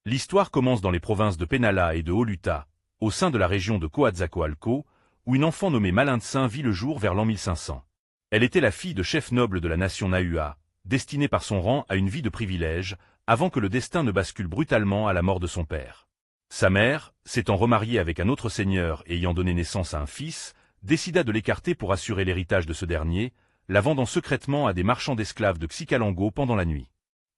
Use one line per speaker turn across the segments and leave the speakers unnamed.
L'histoire commence dans les provinces de Penala et de Oluta, au sein de la région de Coatzacoalco, où une enfant nommée Malintsin vit le jour vers l'an 1500. Elle était la fille de chef noble de la nation Nahua, destinée par son rang à une vie de privilège, avant que le destin ne bascule brutalement à la mort de son père. Sa mère, s'étant remariée avec un autre seigneur et ayant donné naissance à un fils, décida de l'écarter pour assurer l'héritage de ce dernier, la vendant secrètement à des marchands d'esclaves de Xicalango pendant la nuit.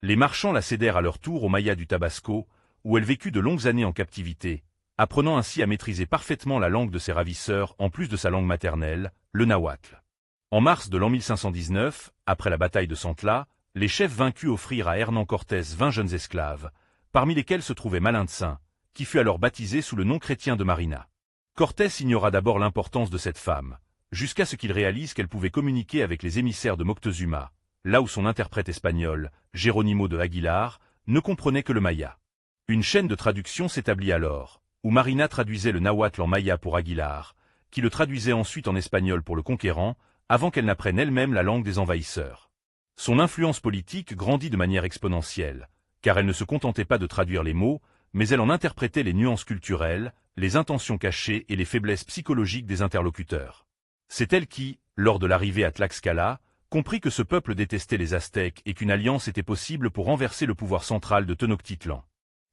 Les marchands la cédèrent à leur tour aux Mayas du Tabasco, où elle vécut de longues années en captivité, apprenant ainsi à maîtriser parfaitement la langue de ses ravisseurs en plus de sa langue maternelle, le nahuatl. En mars de l'an 1519, après la bataille de Santla, les chefs vaincus offrirent à Hernán Cortés 20 jeunes esclaves, parmi lesquels se trouvait Malintsin, qui fut alors baptisée sous le nom chrétien de Marina. Cortés ignora d'abord l'importance de cette femme, jusqu'à ce qu'il réalise qu'elle pouvait communiquer avec les émissaires de Moctezuma, là où son interprète espagnol, Geronimo de Aguilar, ne comprenait que le maya. Une chaîne de traduction s'établit alors, où Marina traduisait le nahuatl en maya pour Aguilar, qui le traduisait ensuite en espagnol pour le conquérant, avant qu'elle n'apprenne elle-même la langue des envahisseurs. Son influence politique grandit de manière exponentielle, car elle ne se contentait pas de traduire les mots, mais elle en interprétait les nuances culturelles, les intentions cachées et les faiblesses psychologiques des interlocuteurs. C'est elle qui, lors de l'arrivée à Tlaxcala, comprit que ce peuple détestait les Aztèques et qu'une alliance était possible pour renverser le pouvoir central de Tenochtitlan.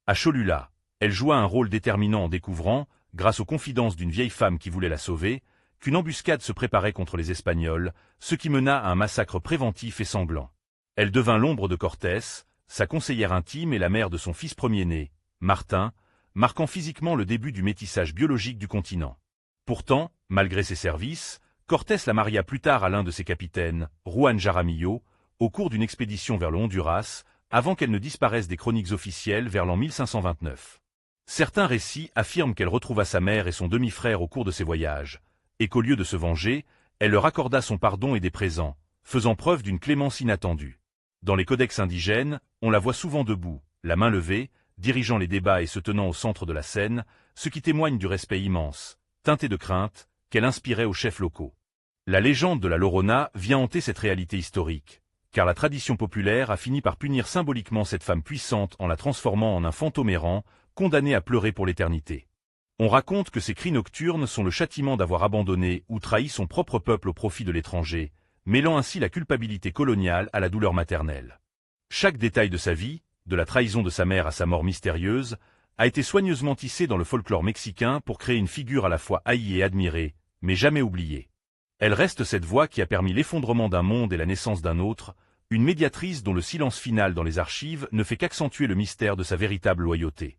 À Cholula, elle joua un rôle déterminant en découvrant, grâce aux confidences d'une vieille femme qui voulait la sauver, qu'une embuscade se préparait contre les Espagnols, ce qui mena à un massacre préventif et sanglant. Elle devint l'ombre de Cortés, sa conseillère intime et la mère de son fils premier-né, Martin, marquant physiquement le début du métissage biologique du continent. Pourtant, malgré ses services, Cortés la maria plus tard à l'un de ses capitaines, Juan Jaramillo, au cours d'une expédition vers le Honduras, avant qu'elle ne disparaisse des chroniques officielles vers l'an 1529. Certains récits affirment qu'elle retrouva sa mère et son demi-frère au cours de ses voyages, et qu'au lieu de se venger, elle leur accorda son pardon et des présents, faisant preuve d'une clémence inattendue. Dans les codex indigènes, on la voit souvent debout, la main levée, dirigeant les débats et se tenant au centre de la scène, ce qui témoigne du respect immense, teinté de crainte, qu'elle inspirait aux chefs locaux. La légende de la Llorona vient hanter cette réalité historique, car la tradition populaire a fini par punir symboliquement cette femme puissante en la transformant en un fantôme errant, condamné à pleurer pour l'éternité. On raconte que ces cris nocturnes sont le châtiment d'avoir abandonné ou trahi son propre peuple au profit de l'étranger, mêlant ainsi la culpabilité coloniale à la douleur maternelle. Chaque détail de sa vie, de la trahison de sa mère à sa mort mystérieuse, a été soigneusement tissé dans le folklore mexicain pour créer une figure à la fois haïe et admirée, mais jamais oubliée. Elle reste cette voix qui a permis l'effondrement d'un monde et la naissance d'un autre, une médiatrice dont le silence final dans les archives ne fait qu'accentuer le mystère de sa véritable loyauté.